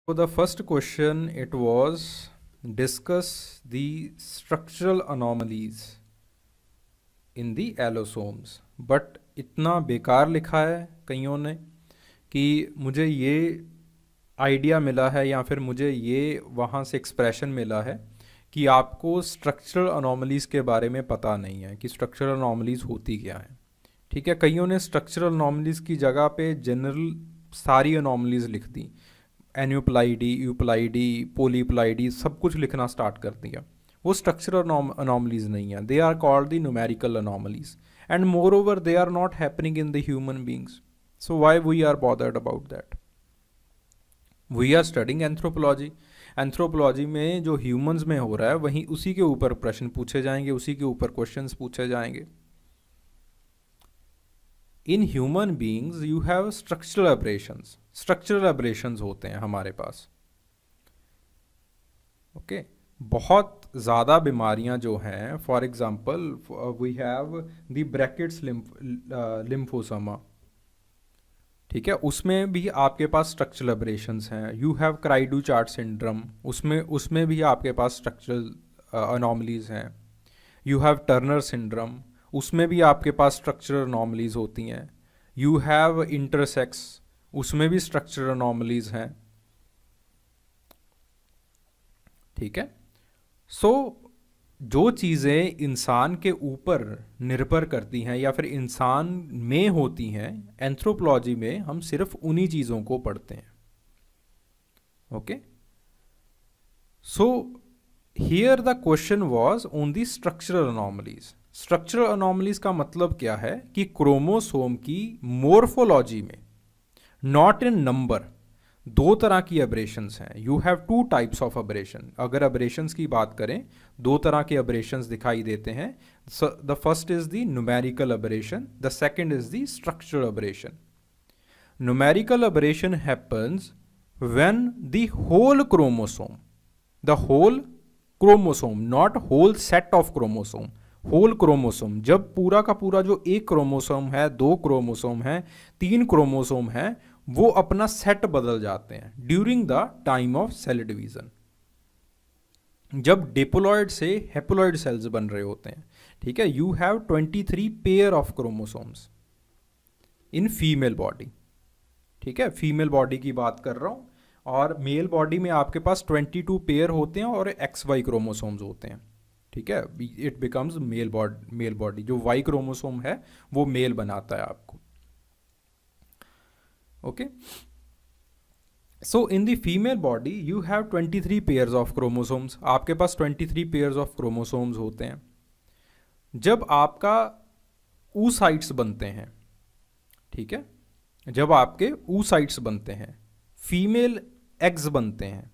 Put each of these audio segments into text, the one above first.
So the first question it was discuss the structural anomalies in the allosomes, but इतना बेकार लिखा है कईयों ने कि मुझे ये आइडिया मिला है या फिर मुझे ये वहाँ से एक्सप्रेशन मिला है कि आपको स्ट्रक्चरल अनोमलीज़ के बारे में पता नहीं है कि स्ट्रक्चरल अनोमलीज़ होती क्या है। ठीक है, कईयों ने स्ट्रक्चरल अनोमलीज़ की जगह पे जनरल सारी अनोमलीज़ लिख दी, एन्यूप्लाइडी, यूप्लाइडी, पोलीप्लाइडी, सब कुछ लिखना स्टार्ट कर दिया। वो स्ट्रक्चरल अनोमलीज़ नहीं है, they are called the numerical anomalies and moreover they are not happening in the human beings. So why we are bothered about that? We are studying anthropology. Anthropology में जो humans में हो रहा है वहीं उसी के ऊपर प्रश्न पूछे जाएंगे, उसी के ऊपर क्वेश्चंस पूछे जाएंगे। In human beings you have structural aberrations, structural aberrations होते हैं हमारे पास। ओके, बहुत ज़्यादा बीमारियां जो हैं, for example we have the Burkitt's lymphoma, ठीक है, उसमें भी आपके पास स्ट्रक्चरल एब्रेशंस हैं। You have cri du chat syndrome, उसमें भी आपके पास स्ट्रक्चरल अनोमलीज हैं। यू हैव टर्नर सिंड्रोम, उसमें भी आपके पास स्ट्रक्चरल अनोमलीज होती हैं। यू हैव इंटरसेक्स, उसमें भी स्ट्रक्चरल अनोमलीज हैं। ठीक है, सो जो चीज़ें इंसान के ऊपर निर्भर करती हैं या फिर इंसान में होती हैं, एंथ्रोपोलॉजी में हम सिर्फ उन्हीं चीज़ों को पढ़ते हैं। Okay, so here the question was on the structural anomalies. Structural anomalies का मतलब क्या है कि क्रोमोसोम की मोर्फोलॉजी में, नॉट इन नंबर, दो तरह की एब्रेशंस हैं। You have two types of aberration. अगर एब्रेशंस की बात करें, दो तरह के एब्रेशंस दिखाई देते हैं। The first is the numerical aberration, the second is the structural aberration. Numerical aberration happens when the whole chromosome, the whole chromosome, not whole set of chromosome, whole chromosome, जब पूरा का पूरा जो एक क्रोमोसोम है, दो क्रोमोसोम है, तीन क्रोमोसोम है, वो अपना सेट बदल जाते हैं during the time of cell division, जब डिप्लॉयड से हेप्लॉयड सेल्स बन रहे होते हैं। ठीक है, you have 23 pair of chromosomes in female body. ठीक है, फीमेल बॉडी की बात कर रहा हूं, और मेल बॉडी में आपके पास 22 पेयर होते हैं और XY क्रोमोसोम्स होते हैं। ठीक है, इट बिकम्स मेल बॉडी। जो Y क्रोमोसोम है वो मेल बनाता है आपको। Okay, so in the female body you have 23 pairs of chromosomes. आपके पास 23 पेयर्स ऑफ क्रोमोसोम्स होते हैं। जब आपका oocytes बनते हैं, ठीक है, जब आपके oocytes बनते हैं, फीमेल एग्स बनते हैं,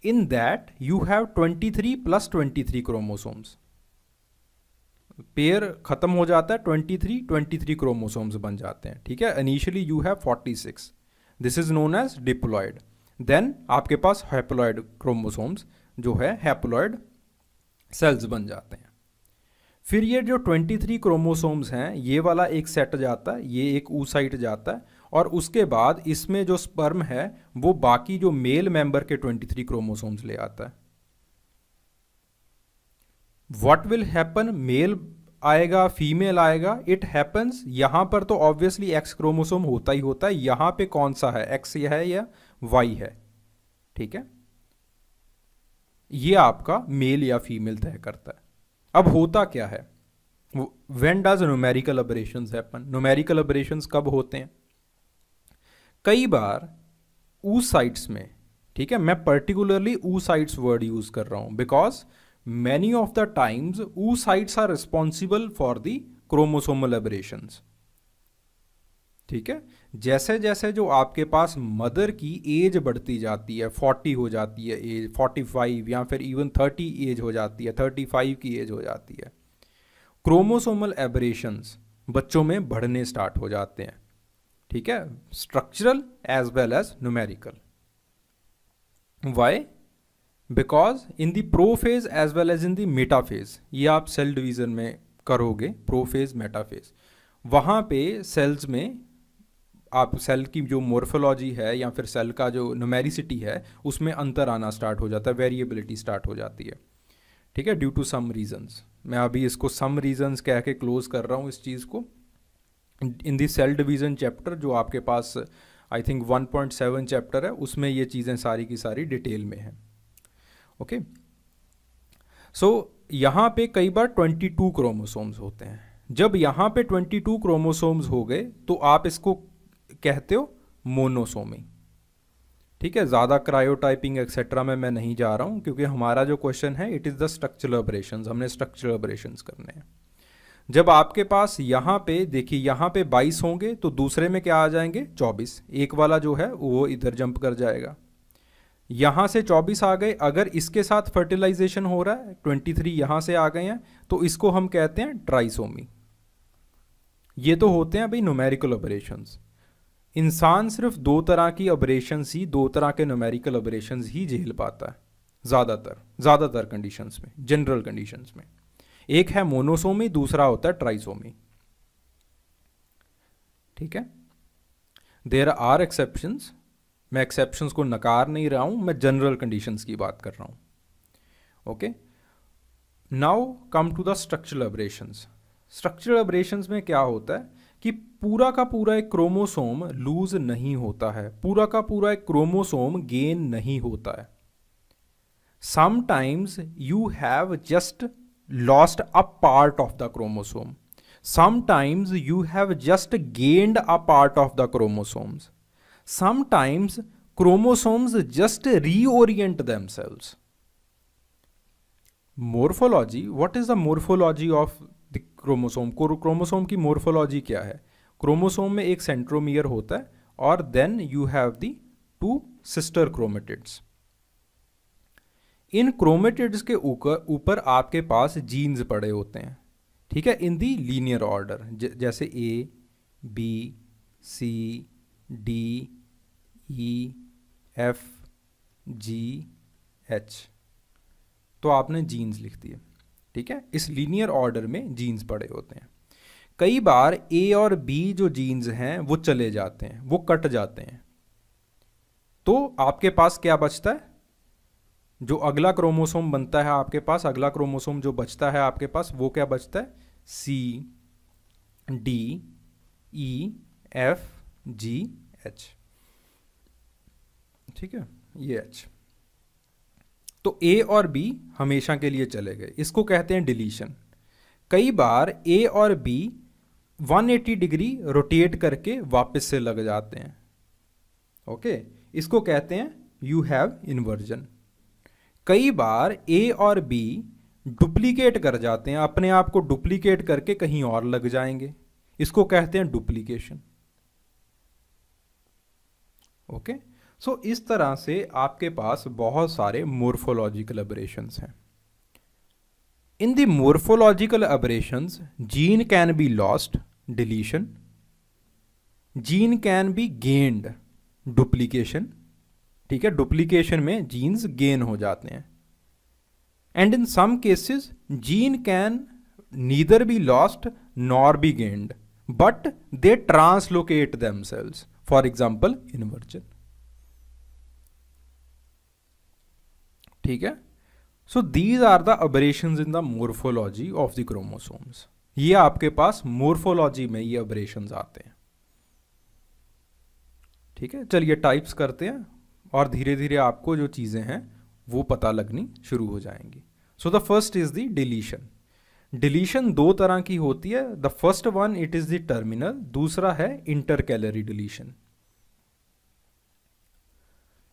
in that you have 23 + 23 chromosomes. Pair खत्म हो जाता है, 23 क्रोमोसोम्स बन जाते हैं। ठीक है, initially you have 46, this is known as diploid. Then आपके पास हैप्लॉयड क्रोमोसोम्स जो है हैप्लॉयड सेल्स बन जाते हैं। फिर ये जो 23 क्रोमोसोम्स हैं, ये वाला एक सेट जाता है, ये एक oocyte जाता है, और उसके बाद इसमें जो स्पर्म है वो बाकी जो मेल मेंबर के 23 क्रोमोसोम्स ले आता है। व्हाट विल हैपन, मेल आएगा, फीमेल आएगा, इट हैपन्स, यहां पर तो ऑब्वियसली एक्स क्रोमोसोम होता ही होता है। यहां पे कौन सा है, एक्स है या वाई है? ठीक है, ये आपका मेल या फीमेल तय करता है। अब होता क्या है, when does numerical aberrations happen? Numerical aberrations कब होते हैं? कई बार oocytes में, ठीक है, मैं पर्टिकुलरली oocytes वर्ड यूज कर रहा हूं because many of the times oocytes are responsible for the chromosomal aberrations। ठीक है, जैसे जैसे जो आपके पास मदर की एज बढ़ती जाती है, 40 हो जाती है एज, 45 या फिर इवन 30 एज हो जाती है, 35 की एज हो जाती है, क्रोमोसोमल एबरेशंस बच्चों में बढ़ने स्टार्ट हो जाते हैं। ठीक है, structural as well as numerical. Why? Because in the prophase as well as in the metaphase, ये आप सेल डिवीजन में करोगे, प्रोफेज मेटाफेज, वहाँ पे सेल्स में आप सेल की जो मोर्फोलॉजी है या फिर सेल का जो न्यूमेरिसिटी है उसमें अंतर आना स्टार्ट हो जाता है, वेरिएबिलिटी स्टार्ट हो जाती है, ठीक है, ड्यू टू सम रीजंस। मैं अभी इसको सम रीजंस कह के क्लोज कर रहा हूँ इस चीज़ को। इन दी सेल डिवीज़न चैप्टर जो आपके पास आई थिंक 1.7 चैप्टर है, उसमें ये चीज़ें सारी की सारी डिटेल में हैं। ओके, सो यहाँ पे कई बार 22 क्रोमोसोम्स होते हैं। जब यहाँ पे 22 क्रोमोसोम्स हो गए तो आप इसको कहते हो मोनोसोमी, ठीक है। ज़्यादा क्रायोटाइपिंग एक्सेट्रा में मैं नहीं जा रहा हूँ, क्योंकि हमारा जो क्वेश्चन है it is the structural operations, हमने स्ट्रक्चरल ऑपरेशंस करने हैं। जब आपके पास यहाँ पे देखिए, यहाँ पे 22 होंगे तो दूसरे में क्या आ जाएंगे 24, एक वाला जो है वो इधर जंप कर जाएगा। यहाँ से 24 आ गए, अगर इसके साथ फर्टिलाइजेशन हो रहा है 23 यहाँ से आ गए हैं, तो इसको हम कहते हैं ट्राइसोमी। ये तो होते हैं भाई न्यूमेरिकल ऑपरेशंस। इंसान सिर्फ 2 तरह की ऑपरेशंस ही, 2 तरह के न्यूमेरिकल ऑपरेशंस ही झेल पाता है ज़्यादातर कंडीशंस में, जनरल कंडीशंस में। एक है मोनोसोमी, दूसरा होता है ट्राइसोमी, ठीक है। देयर आर एक्सेप्शंस, मैं एक्सेप्शंस को नकार नहीं रहा हूं, मैं जनरल कंडीशंस की बात कर रहा हूं। Okay, now come to the structural aberrations. Structural aberrations में क्या होता है कि पूरा का पूरा एक क्रोमोसोम लूज नहीं होता है, पूरा का पूरा एक क्रोमोसोम गेन नहीं होता है। Sometimes you have just lost a part of the chromosome. Sometimes you have just gained a part of the chromosomes. Sometimes chromosomes just reorient themselves. Morphology, what is the morphology of the chromosome? Chromosome की morphology क्या है? Chromosome में एक centromere होता है और then you have the 2 sister chromatids. In chromatids के ऊपर आपके पास जीन्स पड़े होते हैं, ठीक है, इन दी लीनियर ऑर्डर, जैसे ए, B, C, D, E, F, G, H. तो आपने जीन्स लिख दिए, ठीक है। इस लीनियर ऑर्डर में जीन्स पड़े होते हैं। कई बार ए और बी जो जीन्स हैं वो चले जाते हैं, वो कट जाते हैं, तो आपके पास क्या बचता है? जो अगला क्रोमोसोम बनता है आपके पास, अगला क्रोमोसोम जो बचता है आपके पास, वो क्या बचता है? सी, D, E, F, G, H, ठीक है, ये एच। तो ए और बी हमेशा के लिए चले गए, इसको कहते हैं डिलीशन। कई बार ए और बी 180 डिग्री रोटेट करके वापस से लग जाते हैं, ओके, इसको कहते हैं यू हैव इन्वर्जन। कई बार ए और बी डुप्लीकेट कर जाते हैं, अपने आप को डुप्लीकेट करके कहीं और लग जाएंगे, इसको कहते हैं डुप्लीकेशन। ओके, सो इस तरह से आपके पास बहुत सारे मोर्फोलॉजिकल एब्रेशंस हैं। In the morphological aberrations gene can be lost, deletion, gene can be gained, duplication, ठीक है, डुप्लीकेशन में जीन्स गेन हो जाते हैं। And in some cases gene can neither be lost nor be gained, but they translocate themselves, for example inversion, ठीक है। So these are the aberrations in the morphology of the chromosomes. ये आपके पास morphology में ये अबरेशंस आते हैं, ठीक है। चलिए टाइप्स करते हैं और धीरे धीरे आपको जो चीज़ें हैं वो पता लगनी शुरू हो जाएंगी। So the first is the deletion. Deletion 2 तरह की होती है। The first one it is the terminal, दूसरा है intercalary deletion.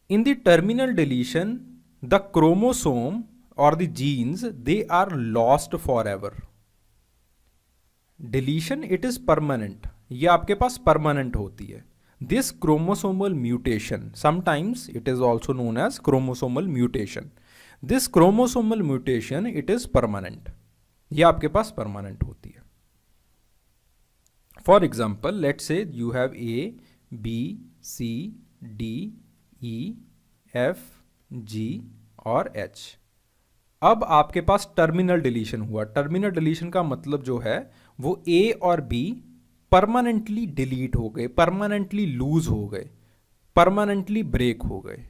In the terminal deletion the chromosome और the genes they are lost forever एवर। डिलीशन इट इज परमानेंट, ये आपके पास परमानेंट होती है। This chromosomal mutation, sometimes it is also known as chromosomal mutation. This chromosomal mutation, it is permanent. ये आपके पास permanent होती है। For example, let's say you have A, B, C, D, E, F, G और H। अब आपके पास terminal deletion हुआ। Terminal deletion का मतलब जो है वो A और B परमानेंटली डिलीट हो गए, परमानेंटली लूज हो गए, परमानेंटली ब्रेक हो गए,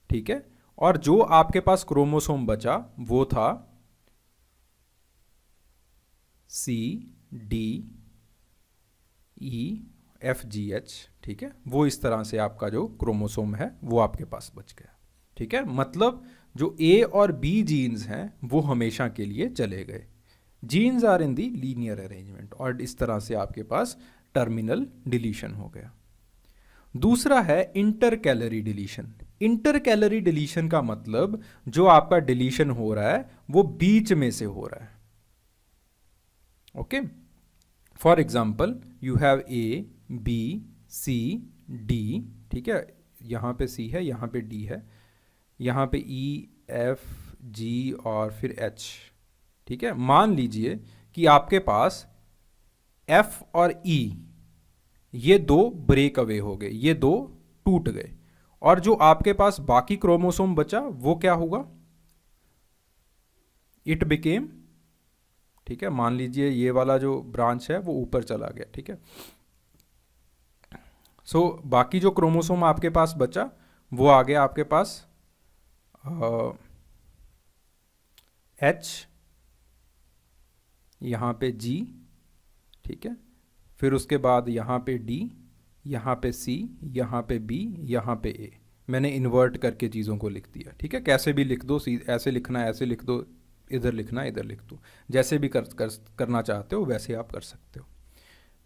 ठीक है। और जो आपके पास क्रोमोसोम बचा वो था C D E F G H, ठीक है। वो इस तरह से आपका जो क्रोमोसोम है वो आपके पास बच गया, ठीक है। मतलब जो A और B जीन्स हैं वो हमेशा के लिए चले गए। Genes are in the linear arrangement, और इस तरह से आपके पास टर्मिनल डिलीशन हो गया। दूसरा है inter calorie deletion. Inter calorie deletion का मतलब जो आपका डिलीशन हो रहा है वो बीच में से हो रहा है, okay. For example you have A B C D, ठीक है। यहां पे C है, यहां पे D है, यहां पे E F G और फिर H, ठीक है। मान लीजिए कि आपके पास F और E ये दो ब्रेक अवे हो गए, ये दो टूट गए, और जो आपके पास बाकी क्रोमोसोम बचा वो क्या होगा, इट बिकेम, ठीक है। मान लीजिए ये वाला जो ब्रांच है वो ऊपर चला गया, ठीक है। सो बाकी जो क्रोमोसोम आपके पास बचा वो आ गया आपके पास H, यहाँ पे G, ठीक है। फिर उसके बाद यहाँ पे D, यहाँ पे C, यहाँ पे B, यहाँ पे A। मैंने इन्वर्ट करके चीज़ों को लिख दिया, ठीक है। कैसे भी लिख दो, ऐसे लिखना है ऐसे लिख दो, इधर लिखना है इधर लिख दो, जैसे भी करना चाहते हो वैसे आप कर सकते हो,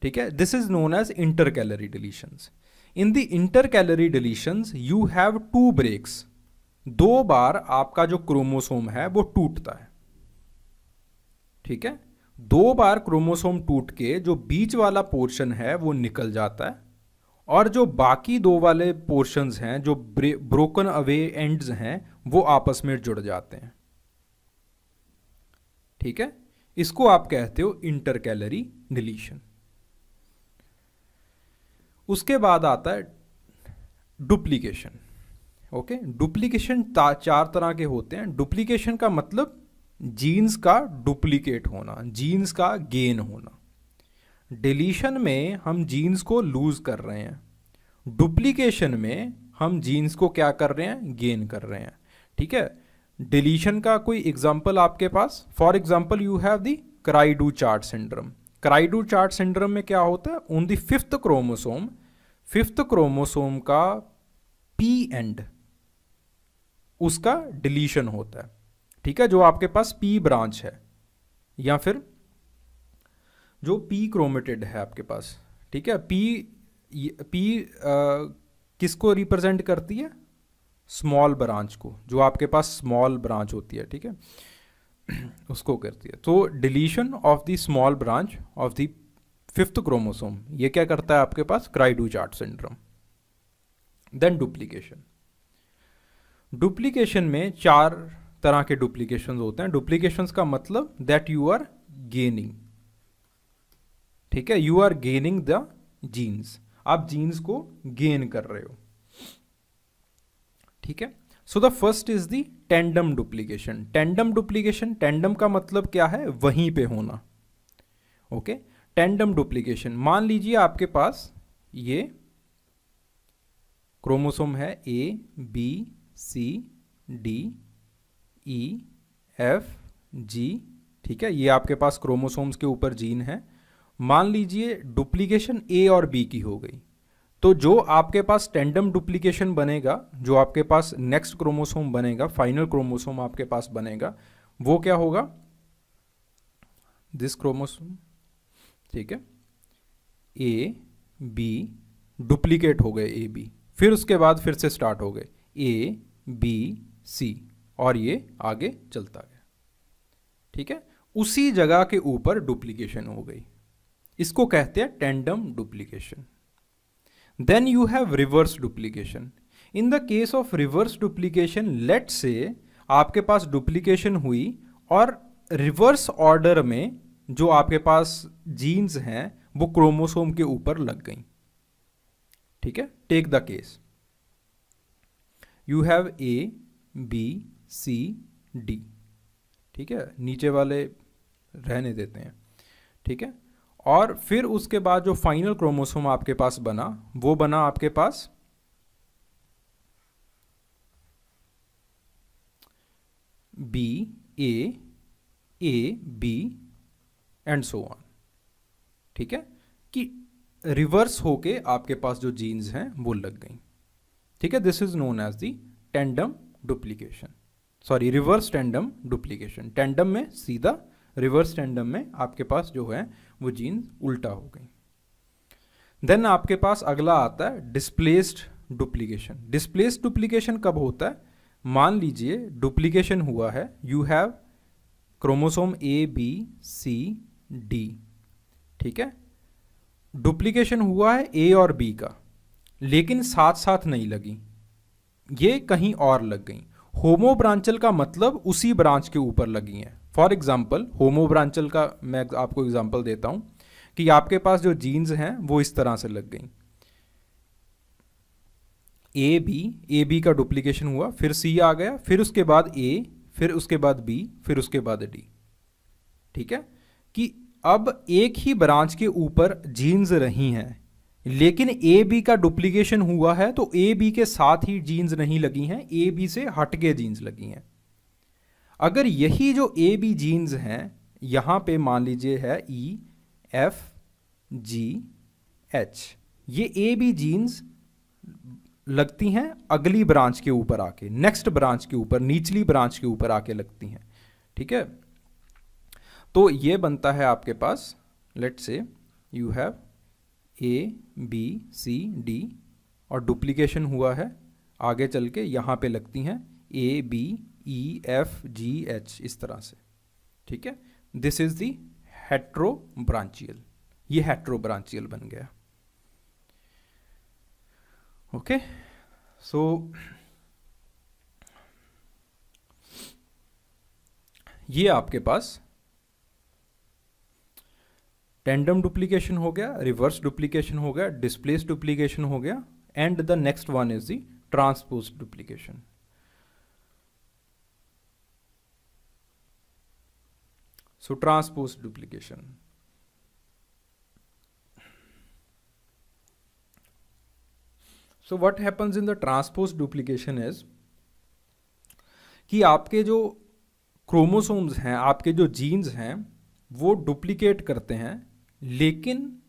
ठीक है। This is known as intercalary deletions. In the intercalary deletions you have two breaks. दो बार आपका जो क्रोमोसोम है वो टूटता है, ठीक है। दो बार क्रोमोसोम टूट के जो बीच वाला पोर्शन है वो निकल जाता है, और जो बाकी दो वाले पोर्शंस हैं जो ब्रोकन अवे एंड्स हैं वो आपस में जुड़ जाते हैं, ठीक है। इसको आप कहते हो इंटर कैलोरी डिलीशन। उसके बाद आता है डुप्लीकेशन, ओके। डुप्लीकेशन चार तरह के होते हैं। डुप्लीकेशन का मतलब जीन्स का डुप्लीकेट होना, जीन्स का गेन होना। डिलीशन में हम जीन्स को लूज कर रहे हैं, डुप्लीकेशन में हम जीन्स को क्या कर रहे हैं, गेन कर रहे हैं, ठीक है। डिलीशन का कोई एग्जांपल आपके पास, for example you have the cri du chat syndrome. Cri du chat syndrome में क्या होता है, ऑन द फिफ्थ क्रोमोसोम का पी एंड उसका डिलीशन होता है, ठीक है। जो आपके पास पी ब्रांच है या फिर जो पी क्रोमेटिड है आपके पास, ठीक है। पी किसको रिप्रेजेंट करती है, स्मॉल ब्रांच को, जो आपके पास स्मॉल ब्रांच होती है, ठीक है, उसको करती है। तो deletion of the small branch of the fifth chromosome, ये क्या करता है आपके पास, क्राइडू-चार्ट सिंड्रोम। देन डुप्लीकेशन में चार तरह के डुप्लीकेशन होते हैं। डुप्लीकेशन का मतलब दैट यू आर गेनिंग, ठीक है, you are gaining the genes, आप जीन्स को गेन कर रहे हो, ठीक है। So the first is the tandem duplication. Tandem का मतलब क्या है, वहीं पे होना, ओके। टेंडम डुप्लीकेशन, मान लीजिए आपके पास ये क्रोमोसोम है A B C D E F G, ठीक है। ये आपके पास क्रोमोसोम्स के ऊपर जीन है। मान लीजिए डुप्लीकेशन A और B की हो गई, तो जो आपके पास टेंडम डुप्लीकेशन बनेगा, जो आपके पास नेक्स्ट क्रोमोसोम बनेगा, फाइनल क्रोमोसोम आपके पास बनेगा, वो क्या होगा, दिस क्रोमोसोम, ठीक है। A B डुप्लीकेट हो गए A B, फिर उसके बाद फिर से स्टार्ट हो गए A B C, और ये आगे चलता गया, ठीक है। उसी जगह के ऊपर डुप्लीकेशन हो गई, इसको कहते हैं tandem duplication. Then you have reverse duplication. In the case of reverse duplication, let say आपके पास डुप्लीकेशन हुई और रिवर्स ऑर्डर में जो आपके पास जीन्स हैं वो क्रोमोसोम के ऊपर लग गई, ठीक है। Take the case, you have A B C D, ठीक है, नीचे वाले रहने देते हैं, ठीक है। और फिर उसके बाद जो फाइनल क्रोमोसोम आपके पास बना वो बना आपके पास B A B and so on. ठीक है, कि रिवर्स होके आपके पास जो जीन्स हैं वो लग गई। ठीक है, this is known as the tandem duplication, sorry reverse tandem duplication. Tandem में सीधा, रिवर्स टेंडम में आपके पास जो है वो जीन्स उल्टा हो गई। देन आपके पास अगला आता है डिस्प्लेस्ड डुप्लीकेशन। डिस्प्लेस्ड डुप्लीकेशन कब होता है? मान लीजिए डुप्लीकेशन हुआ है, you have chromosome A B C D. ठीक है, डुप्लीकेशन हुआ है ए और बी का, लेकिन साथ साथ नहीं लगी, ये कहीं और लग गई। होमोब्रांचल का मतलब उसी ब्रांच के ऊपर लगी हैं। फॉर एग्जाम्पल होमोब्रांचल का मैं आपको एग्जाम्पल देता हूं कि आपके पास जो जीन्स हैं वो इस तरह से लग गई। ए बी का डुप्लीकेशन हुआ, फिर सी आ गया, फिर उसके बाद ए, फिर उसके बाद बी, फिर उसके बाद डी। ठीक है, कि अब एक ही ब्रांच के ऊपर जीन्स रही हैं, लेकिन ए बी का डुप्लीकेशन हुआ है तो ए बी के साथ ही जीन्स नहीं लगी हैं, ए बी से हटके जीन्स लगी हैं। अगर यही जो ए बी जीन्स हैं यहां पे मान लीजिए है ई एफ जी एच, ये ए बी जीन्स लगती हैं अगली ब्रांच के ऊपर आके, नेक्स्ट ब्रांच के ऊपर, निचली ब्रांच के ऊपर आके लगती हैं। ठीक है, तो ये बनता है आपके पास, let's say you have A B C D और डुप्लीकेशन हुआ है, आगे चल के यहाँ पे लगती हैं A B E F G H, इस तरह से। ठीक है, दिस इज दी हेट्रोब्रांचियल, ये हेट्रोब्रांचियल बन गया। ओके, सो ये आपके पास टेंडम डुप्लीकेशन हो गया, रिवर्स डुप्लीकेशन हो गया, डिस्प्लेस डुप्लीकेशन हो गया, and the next one is the transpose duplication. So transpose duplication, so what happens in the transpose duplication is कि आपके जो क्रोमोसोम्स हैं, आपके जो जीन्स हैं वो डुप्लीकेट करते हैं, लेकिन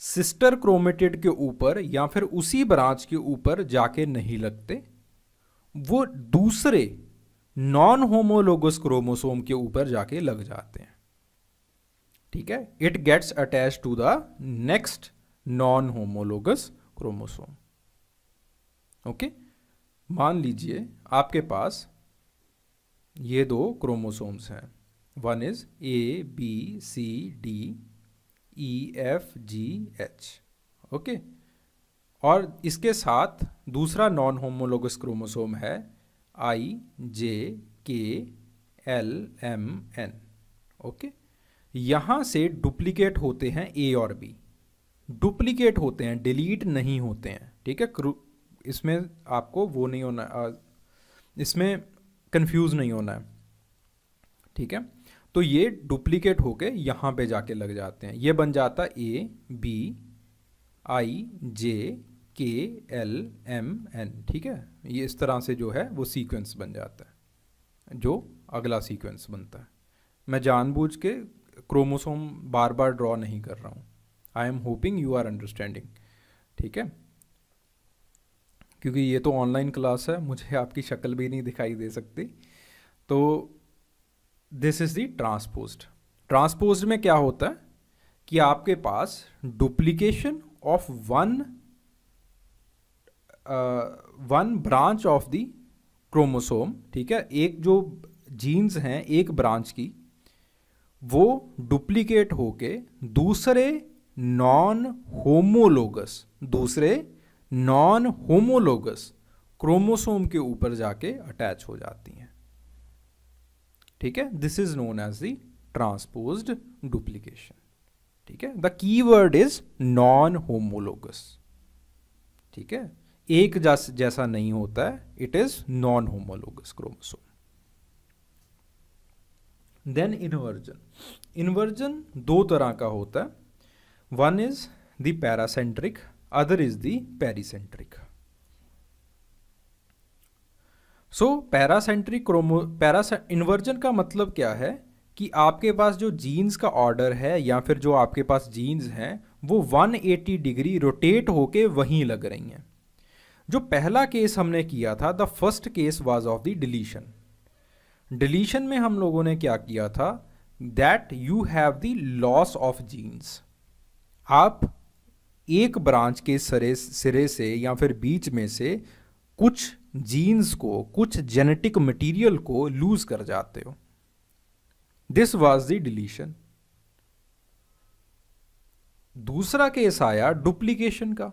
सिस्टर क्रोमेटिड के ऊपर या फिर उसी ब्रांच के ऊपर जाके नहीं लगते, वो दूसरे नॉन होमोलोगस क्रोमोसोम के ऊपर जाके लग जाते हैं। ठीक है, it gets attach to the next non homologous chromosome. Okay, मान लीजिए आपके पास ये दो क्रोमोसोम्स हैं, one is A B C D E F G H. Okay, और इसके साथ दूसरा नॉन होमोलोगस क्रोमोसोम है आई जे के एल एम एन। ओके, यहां से डुप्लीकेट होते हैं ए और बी, डुप्लीकेट होते हैं, डिलीट नहीं होते हैं। ठीक है, इसमें आपको वो नहीं होना, इसमें कंफ्यूज नहीं होना है। ठीक है, तो ये डुप्लीकेट होके यहां पे जाके लग जाते हैं, ये बन जाता ए बी आई जे के एल एम एन। ठीक है, ये इस तरह से जो है वो सीक्वेंस बन जाता है, जो अगला सीक्वेंस बनता है। मैं जानबूझ के क्रोमोसोम बार बार ड्रॉ नहीं कर रहा हूं, I am hoping you are understanding. ठीक है, क्योंकि ये तो ऑनलाइन क्लास है, मुझे आपकी शक्ल भी नहीं दिखाई दे सकती। तो this is the transposed. Transposed में क्या होता है कि आपके पास duplication of one branch of the chromosome. ठीक है, एक जो जीन्स हैं एक ब्रांच की, वो डुप्लीकेट होके दूसरे नॉन होमोलोगस क्रोमोसोम के ऊपर जाके अटैच हो जाती हैं। ठीक है, this is known as the transposed duplication. ठीक है, the keyword is non homologous. ठीक है, एक जैसा नहीं होता है, it is non homologous chromosome. Then inversion. Inversion दो तरह का होता है। One is the paracentric, other is the pericentric. So paracentric inversion का मतलब क्या है कि आपके पास जो जीन्स का ऑर्डर है या फिर जो आपके पास जीन्स हैं वो 180 डिग्री रोटेट होके वहीं लग रही हैं। जो पहला केस हमने किया था, the first case was of the deletion. Deletion में हम लोगों ने क्या किया था, that you have the loss of genes. आप एक ब्रांच के सिरे से या फिर बीच में से कुछ जीन्स को, कुछ जेनेटिक मटेरियल को लूज कर जाते हो। This was the deletion. दूसरा केस आया डुप्लीकेशन का।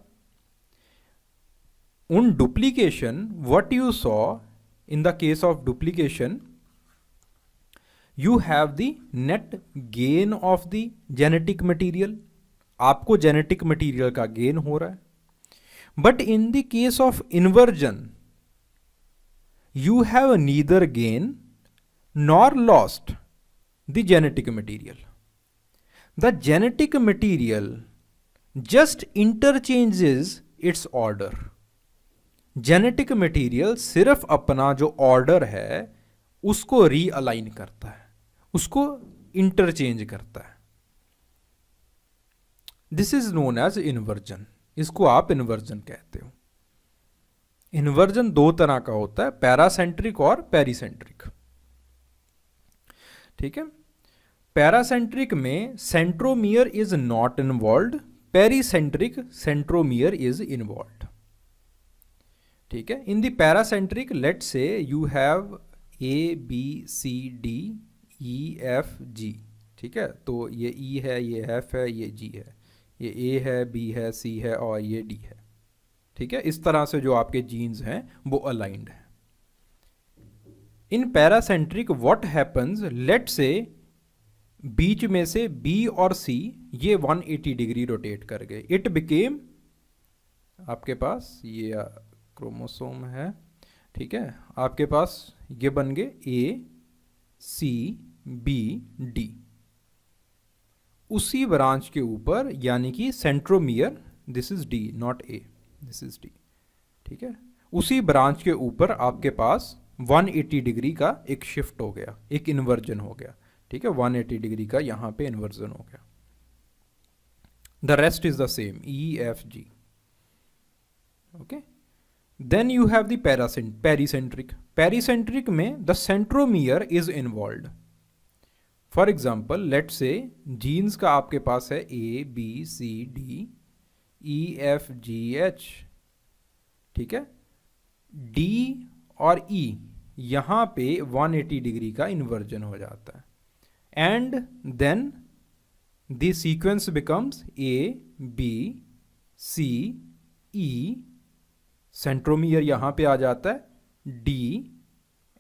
उन duplication, what you saw in the case of duplication, you have the net gain of the genetic material. आपको जेनेटिक मटेरियल का गेन हो रहा है। But in the case of inversion you have neither gain nor lost the genetic material. The genetic material just interchanges its order. Genetic material सिर्फ अपना जो order है उसको रीअलाइन करता है, उसको इंटरचेंज करता है। This is known as inversion. इसको आप इन्वर्जन कहते हो। इन्वर्जन दो तरह का होता है, पैरासेंट्रिक और पेरीसेंट्रिक। ठीक है, पैरासेंट्रिक में centromere is not involved, pericentric centromere is involved. ठीक है, in the paracentric let say you have A B C D E F G. ठीक है, तो ये ई है, ये एफ है, ये जी है, ये ए है, बी है, सी है और ये डी है। ठीक है, इस तरह से जो आपके जीन्स हैं वो अलाइंड है। इन पैरासेंट्रिक व्हाट हैपन्स, लेट से बीच में से बी और सी ये 180 डिग्री रोटेट कर गए। इट बिकेम, आपके पास ये क्रोमोसोम है, ठीक है, आपके पास ये बन गए ए सी बी डी। उसी ब्रांच के ऊपर, यानी कि centromere, this is D not a, this is D. ठीक है, उसी ब्रांच के ऊपर आपके पास 180 डिग्री का एक शिफ्ट हो गया, एक इन्वर्जन हो गया। ठीक है, 180 डिग्री का यहां पे इन्वर्जन हो गया। The rest is the same, E F G. Okay, then you have the pericentric. Pericentric में the centromere is involved. For example let say genes का आपके पास है A B C D E F G H. ठीक है, D और ई यहां पे 180 डिग्री का इन्वर्जन हो जाता है। And then the sequence becomes A B C E, centromere यहां पे आ जाता है D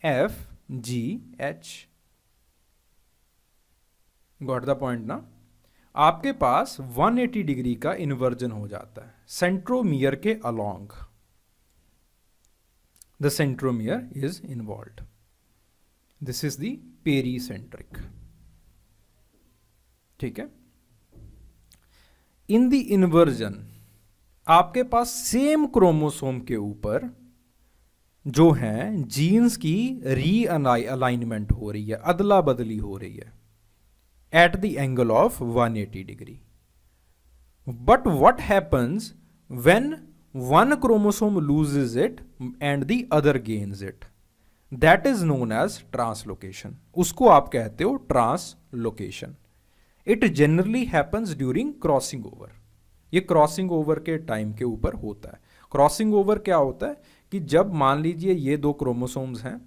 F G H. Got the point ना। आपके पास 180 डिग्री का इन्वर्जन हो जाता है सेंट्रोमियर के along. The centromere is involved. This is the pericentric. ठीक है, इन द इन्वर्जन आपके पास सेम क्रोमोसोम के ऊपर जो है जीन्स की रीअलाइनमेंट हो रही है, अदला बदली हो रही है at the angle of 180 degree. But what happens when one chromosome loses it and the other gains it? That is known as translocation. उसको आप कहते हो translocation. It generally happens during crossing over. ये क्रॉसिंग ओवर के time के ऊपर होता है। क्रॉसिंग ओवर क्या होता है कि जब मान लीजिए ये दो क्रोमोसोम्स हैं,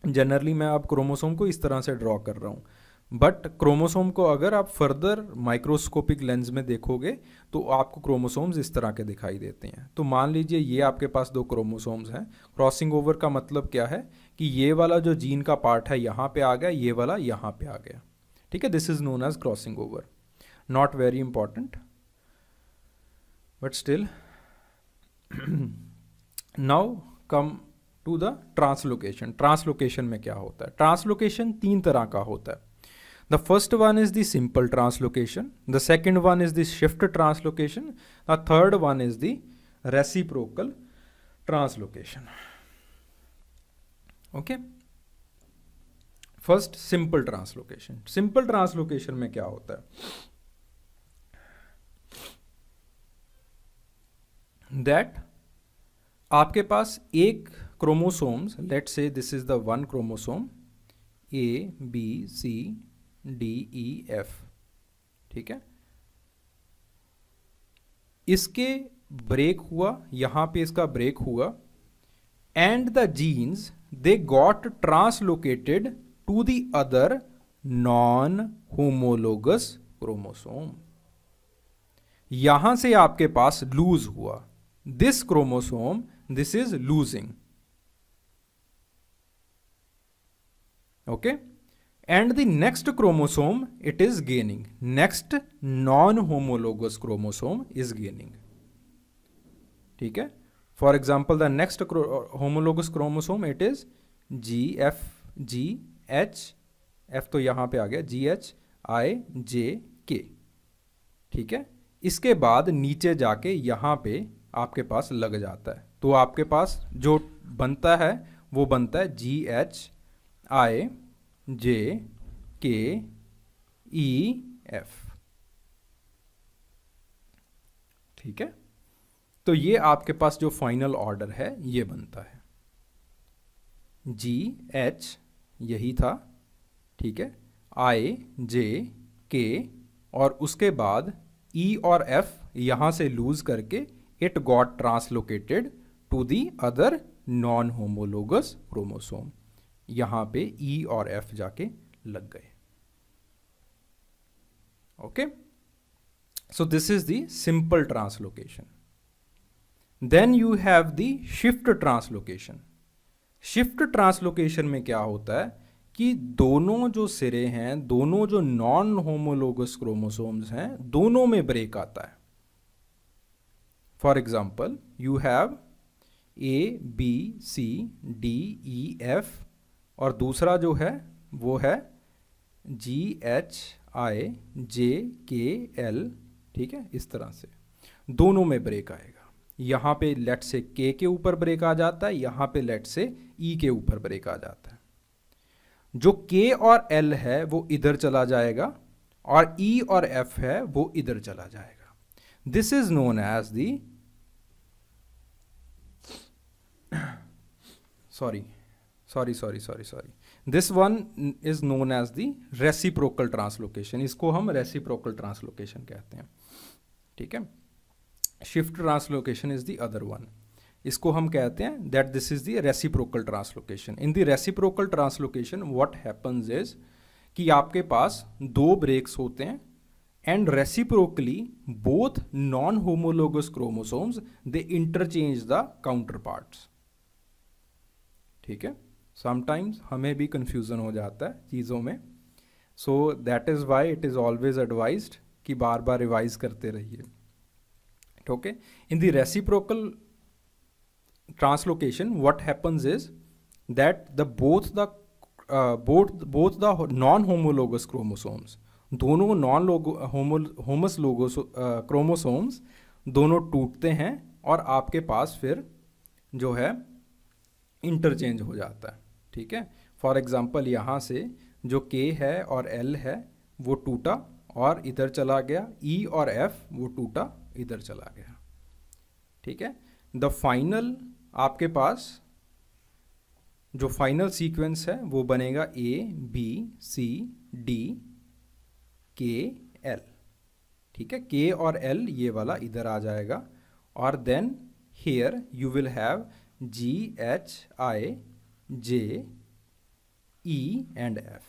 जनरली मैं आप क्रोमोसोम को इस तरह से ड्रॉ कर रहा हूँ, बट क्रोमोसोम को अगर आप फर्दर माइक्रोस्कोपिक लेंस में देखोगे तो आपको क्रोमोसोम्स इस तरह के दिखाई देते हैं। तो मान लीजिए ये आपके पास दो क्रोमोसोम्स हैं। क्रॉसिंग ओवर का मतलब क्या है कि ये वाला जो जीन का पार्ट है यहाँ पे आ गया, ये वाला यहाँ पे आ गया। ठीक है, this is known as crossing over. Not very important but still. Now come to the translocation. Translocation में क्या होता है? ट्रांसलोकेशन तीन तरह का होता है। The first one is the simple translocation, the second one is the shift translocation, the third one is the reciprocal translocation. Okay, first simple translocation. Simple translocation में क्या होता है? That आपके पास एक क्रोमोसोम्स, लेट से this is the one chromosome ABCDEF, ठीक है, इसके ब्रेक हुआ, यहां पे इसका ब्रेक हुआ, and the genes they got translocated to the other non homologous chromosome. यहां से आपके पास लूज हुआ, this chromosome, this is losing. Okay, and the next chromosome it is gaining, next non-homologous chromosome is gaining. ठीक है, for example the next homologous chromosome it is GH, F तो यहाँ पे आ गया, GHIJK. ठीक है, इसके बाद नीचे जाके यहाँ पे आपके पास लग जाता है, तो आपके पास जो बनता है वो बनता है GHIJKEF. ठीक है, तो ये आपके पास जो फाइनल ऑर्डर है ये बनता है GH, यही था, ठीक है, IJK, और उसके बाद E और F यहां से लूज करके it got translocated to the other non homologous chromosome. यहां पे E और F जाके लग गए. Okay, so this is the simple translocation. Then you have the shift translocation. Shift translocation में क्या होता है कि दोनों जो सिरे हैं, दोनों जो नॉन होमोलोगस क्रोमोसोम्स हैं, दोनों में ब्रेक आता है. For example you have ABCDEF और दूसरा जो है वो है GHIJKL. ठीक है, इस तरह से दोनों में ब्रेक आएगा. यहां पे लेट से K के ऊपर ब्रेक आ जाता है, यहां पे लेट से E के ऊपर ब्रेक आ जाता है. जो K और L है वो इधर चला जाएगा और E और F है वो इधर चला जाएगा. This is known as the sorry, this one is known as the reciprocal translocation. इसको हम reciprocal translocation कहते हैं. ठीक है, shift translocation is the other one. इसको हम कहते हैं that this is the reciprocal translocation. In the reciprocal translocation what happens is कि आपके पास दो ब्रेक्स होते हैं and reciprocally both non-homologous chromosomes they interchange the counterparts. ठीक है, समटाइम्स हमें भी कंफ्यूजन हो जाता है चीज़ों में, so that is why it is always advised कि बार बार रिवाइज करते रहिए. Okay, in the reciprocal translocation what happens is that the both the non homologous chromosomes, दोनों नॉन होमस लोगोस क्रोमोसोम्स दोनों टूटते हैं और आपके पास फिर जो है इंटरचेंज हो जाता है. ठीक है, फॉर एग्जांपल यहाँ से जो K है और L है वो टूटा और इधर चला गया, E और F वो टूटा इधर चला गया. ठीक है, द फाइनल आपके पास जो फाइनल सीक्वेंस है वो बनेगा ABCDKL. ठीक है, K और L ये वाला इधर आ जाएगा और then here you will have GHIJE and F.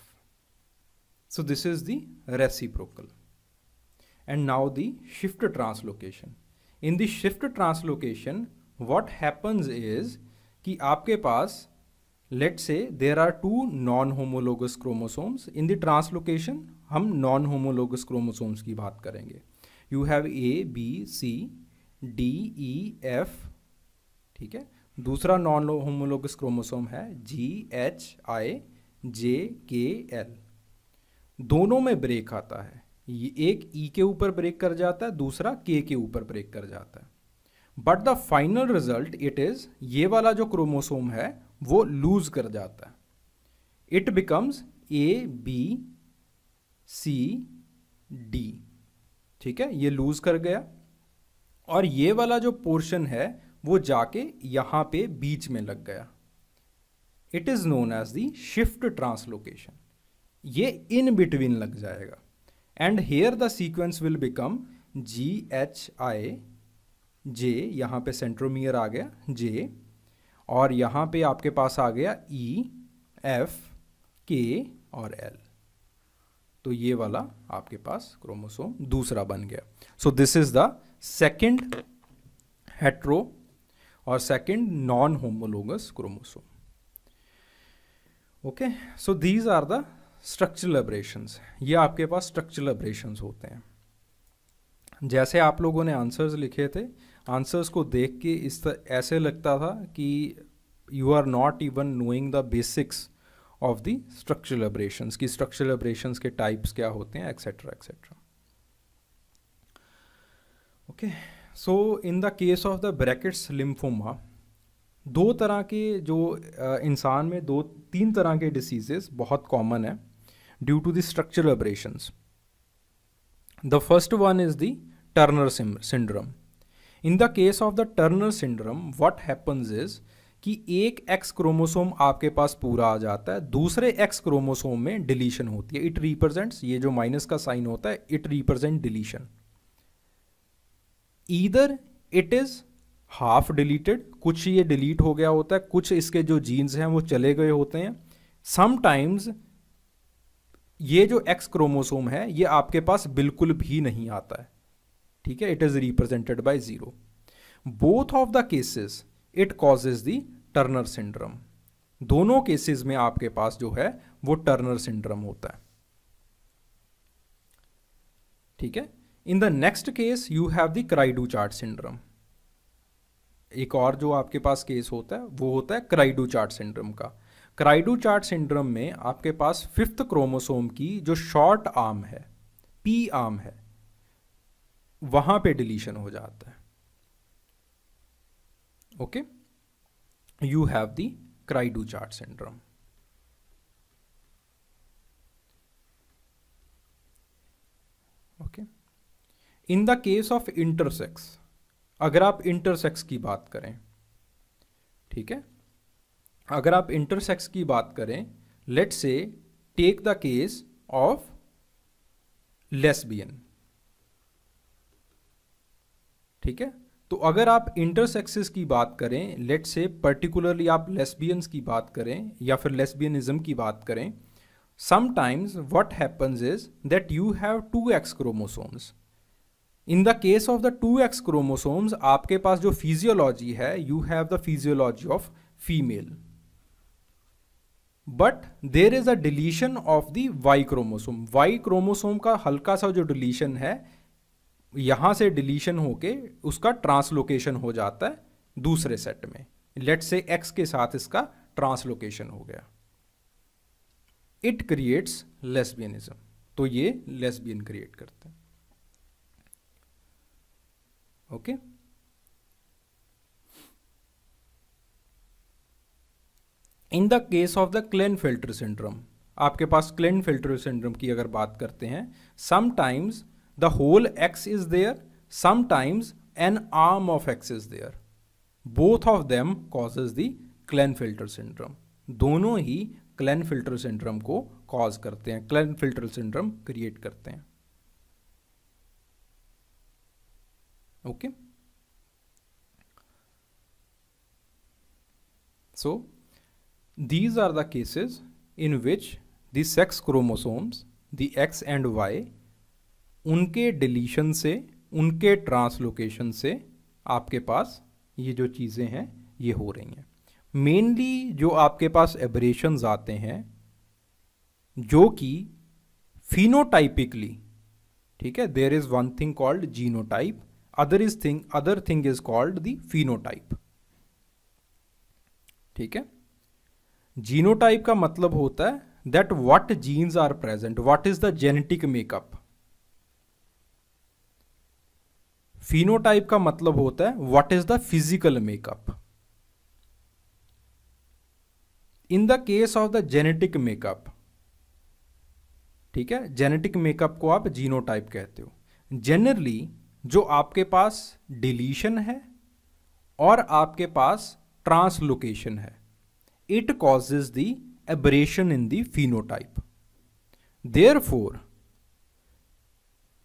So this is the reciprocal. And now the shift translocation. In the shift translocation what happens is कि आपके पास let's say there are two non-homologous chromosomes. In the translocation हम non-homologous chromosomes की बात करेंगे. You have ABCDEF. ठीक है, दूसरा non homologous chromosome है GHIJKL. दोनों में ब्रेक आता है, ये एक ई के ऊपर ब्रेक कर जाता है, दूसरा के ऊपर ब्रेक कर जाता है, but the final result it is, ये वाला जो क्रोमोसोम है वो लूज कर जाता है, it becomes A B C D, ठीक है, ये लूज कर गया, और ये वाला जो पोर्शन है वो जाके यहां पे बीच में लग गया, it is known as the shift translocation, ये इन बिटवीन लग जाएगा, and here the sequence will become GHI J, यहाँ पे सेंट्रोमियर आ गया जे, और यहाँ पे आपके पास आ गया EF K और L, तो ये वाला आपके पास क्रोमोसोम दूसरा बन गया। So this is the second hetero और second non homologous chromosome. Okay, so these are the structural aberrations, ये आपके पास स्ट्रक्चरल एब्रेशंस होते हैं। जैसे आप लोगों ने आंसर्स लिखे थे, आंसर्स को देख के ऐसे लगता था कि you are not even knowing the basics of the structural aberrations, की स्ट्रक्चरल एब्रेशंस के टाइप्स क्या होते हैं, etcetera etcetera. Okay, so in the case of the Burkitt's lymphoma, दो तरह के जो इंसान में तीन तरह के डिसीजेस बहुत कॉमन है due to the structural aberrations. The first one is the Turner syndrome. In the case of the Turner syndrome what happens is कि एक एक्स क्रोमोसोम आपके पास पूरा आ जाता है, दूसरे एक्स क्रोमोसोम में डिलीशन होती है, इट रिप्रेजेंट्स, ये जो माइनस का साइन होता है it represent deletion. Either it is half deleted, कुछ ये डिलीट हो गया होता है, कुछ इसके जो जीन्स हैं वो चले गए होते हैं। समटाइम्स ये जो एक्स क्रोमोसोम है ये आपके पास बिल्कुल भी नहीं आता है, ठीक है, it is represented by 0। Both of the cases it causes the Turner syndrome, दोनों केसेस में आपके पास जो है वो टर्नर सिंड्रोम होता है, ठीक है। In the next case you have the cri du chat syndrome. एक और जो आपके पास केस होता है वो होता है क्राइडू-चार्ट सिंड्रोम का। क्राइडू-चार्ट सिंड्रोम में आपके पास 5th क्रोमोसोम की जो शॉर्ट आर्म है, पी आर्म है, वहां पे डिलीशन हो जाता है। Okay, you have the cri du chat syndrome. Okay, in the case of intersex, अगर आप इंटरसेक्स की बात करें, ठीक है, अगर आप इंटरसेक्स की बात करें, let's say take the case of lesbian, ठीक है, तो अगर आप इंटरसेक्सेस की बात करें, लेट्स से पर्टिकुलरली आप लेस्बियंस की बात करें या फिर लेस्बियनिज्म की बात करें, sometimes what happens is that you have 2x chromosomes. In the case of the 2x chromosomes आपके पास जो फिजियोलॉजी है, you have the physiology of female, but there is a deletion of the Y chromosome. Y chromosome का हल्का सा जो deletion है, यहां से डिलीशन होके उसका ट्रांसलोकेशन हो जाता है दूसरे सेट में, लेट्स से X के साथ इसका ट्रांसलोकेशन हो गया, इट क्रिएट्स लेस्बियनिज्म, तो ये लेस्बियन क्रिएट करते हैं। Okay, in the case of the Klinefelter syndrome, आपके पास क्लेनफेल्टर सिंड्रोम की अगर बात करते हैं, sometimes the whole X is there, sometimes an arm of X is there, both of them causes the Klinefelter syndrome. दोनों ही क्लेनफेल्टर सिंड्रोम को कॉज करते हैं, क्लेनफेल्टर सिंड्रोम क्रिएट करते हैं। Okay, so these are the cases in which the sex chromosomes, the X and Y, उनके deletion से, उनके ट्रांसलोकेशन से आपके पास ये जो चीज़ें हैं ये हो रही हैं। मेनली जो आपके पास एब्रेशंस आते हैं जो कि फिनोटाइपिकली, ठीक है, there is one thing called genotype, other thing is called the phenotype, ठीक है। जीनोटाइप का मतलब होता है that what genes are present, what is the genetic makeup. phenotype का मतलब होता है what is the physical makeup. in the case of the genetic makeup, ठीक है, जेनेटिक मेकअप को आप जीनोटाइप कहते हो. जनरली जो आपके पास डिलीशन है और आपके पास ट्रांसलोकेशन है, it causes the aberration in the phenotype. Therefore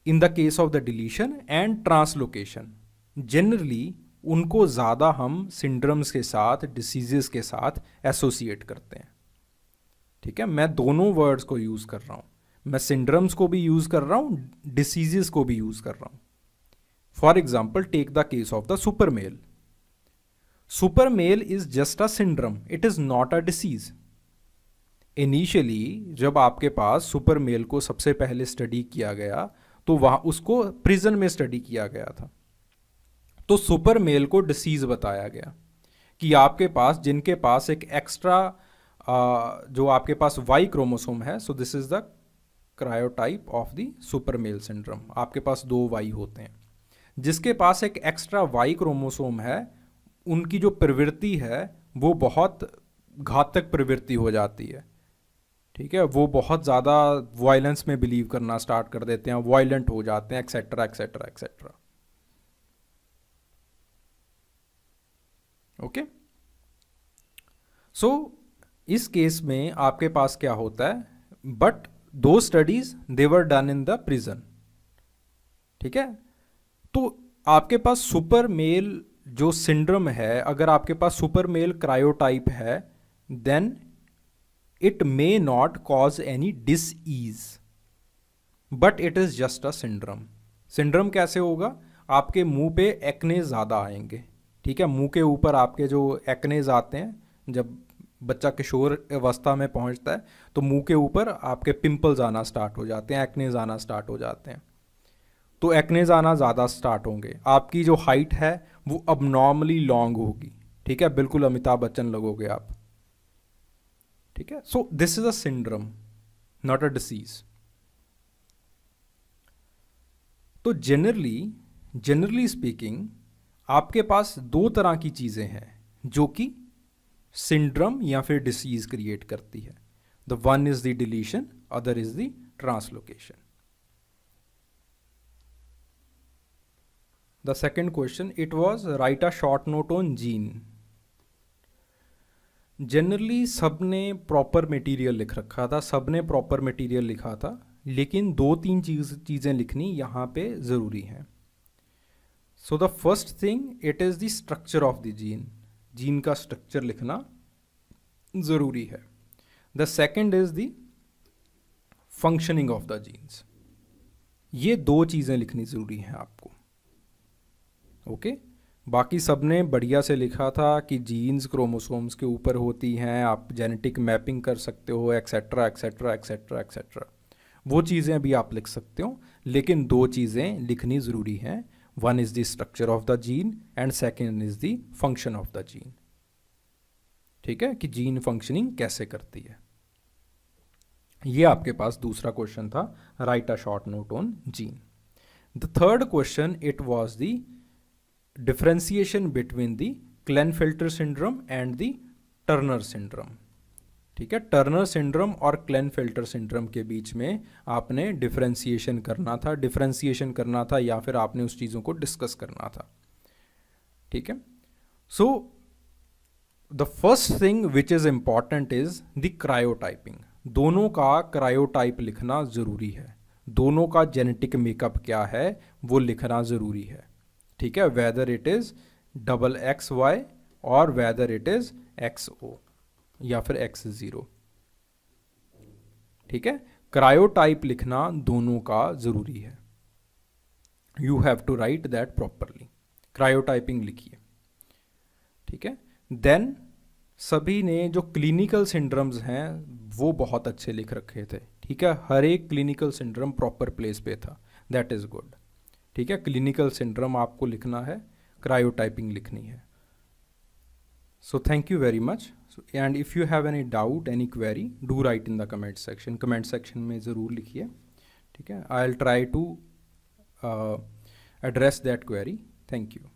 in the case of the deletion and translocation, generally उनको ज़्यादा हम सिंड्रोम्स के साथ, डिसीजेस के साथ एसोसिएट करते हैं. ठीक है, मैं दोनों वर्ड्स को यूज़ कर रहा हूँ, मैं सिंड्रोम्स को भी यूज़ कर रहा हूँ, डिसीजेस को भी यूज़ कर रहा हूँ. For example take the case of the super male. Super male is just a syndrome, it is not a disease. Initially जब आपके पास सुपर मेल को सबसे पहले स्टडी किया गया तो वहाँ उसको प्रिजन में स्टडी किया गया था. तो सुपर मेल को डिसीज बताया गया कि आपके पास, जिनके पास एक एक्स्ट्रा जो आपके पास वाई क्रोमोसोम है, so this is the karyotype of the super male syndrome. आपके पास 2 वाई होते हैं. जिसके पास एक एक्स्ट्रा वाई क्रोमोसोम है, उनकी जो प्रवृत्ति है वो बहुत घातक प्रवृत्ति हो जाती है. ठीक है, वो बहुत ज़्यादा वायलेंस में बिलीव करना स्टार्ट कर देते हैं, वायलेंट हो जाते हैं, एक्सेट्रा एक्सेट्रा एक्सेट्रा. ओके, सो इस केस में आपके पास क्या होता है, बट दो studies they were done in the prison. ठीक है, तो आपके पास सुपर मेल जो सिंड्रोम है, अगर आपके पास सुपर मेल क्रायोटाइप है, then it may not cause any disease, but it is just a syndrome. Syndrome कैसे होगा, आपके मुंह पे एक्ने ज़्यादा आएंगे. ठीक है, मुंह के ऊपर आपके जो एक्नेज आते हैं, जब बच्चा किशोर अवस्था में पहुंचता है तो मुंह के ऊपर आपके पिंपल्स आना स्टार्ट हो जाते हैं, एक्नेज आना स्टार्ट हो जाते हैं. तो एक्नेज आना ज़्यादा स्टार्ट होंगे. आपकी जो हाइट है वो अब नॉर्मली लॉन्ग होगी. ठीक है, बिल्कुल अमिताभ बच्चन लगोगे आप. ठीक है, so this is a syndrome, not a disease. तो जनरली स्पीकिंग आपके पास 2 तरह की चीज़ें हैं जो कि सिंड्रोम या फिर डिसीज क्रिएट करती है. The one is the deletion, other is the translocation. The second question, it was right a short note on gene. Generally सबने प्रॉपर मटेरियल लिख रखा था, सबने प्रॉपर मटेरियल लिखा था, लेकिन 2-3 चीज़ें लिखनी यहाँ पे ज़रूरी हैं. So the first thing, it is the structure of the gene. Gene का स्ट्रक्चर लिखना ज़रूरी है. The second is the functioning of the genes. ये 2 चीज़ें लिखनी ज़रूरी हैं आपको. ओके, बाकी सबने बढ़िया से लिखा था कि जीन्स क्रोमोसोम्स के ऊपर होती हैं, आप जेनेटिक मैपिंग कर सकते हो, एक्सेट्रा एक्सेट्रा एक्सेट्रा एक्सेट्रा. वो चीज़ें भी आप लिख सकते हो, लेकिन 2 चीज़ें लिखनी ज़रूरी हैं. One is the structure of the gene and second is the function of the gene. ठीक है, कि जीन फंक्शनिंग कैसे करती है. ये आपके पास दूसरा क्वेश्चन था, write a short note on gene. The third question, it was the differentiation between the Klinefelter syndrome and the Turner syndrome. ठीक है, टर्नर सिंड्रोम और क्लेनफेल्टर सिंड्रोम के बीच में आपने डिफरेंशिएशन करना था या फिर आपने उस चीज़ों को डिस्कस करना था. ठीक है, so the first thing which is important is the karyotyping. दोनों का क्रायोटाइप लिखना ज़रूरी है. दोनों का जेनेटिक मेकअप क्या है वो लिखना ज़रूरी है. ठीक है, वेदर इट इज़ XXY और वेदर इट इज़ XO या फिर X0. ठीक है, क्रायोटाइप लिखना दोनों का ज़रूरी है. You have to write that properly. Karyotyping लिखिए. ठीक है, देन सभी ने जो क्लिनिकल सिंड्रोम्स हैं वो बहुत अच्छे लिख रखे थे. ठीक है, हर एक क्लिनिकल सिंड्रोम प्रॉपर प्लेस पे था. That is good. ठीक है, क्लिनिकल सिंड्रोम आपको लिखना है, क्रायोटाइपिंग लिखनी है. So thank you very much. So, and if you have any doubt, any query, do write in the comment section. Comment section में ज़रूर लिखिए, ठीक है. I'll try to address that query. Thank you.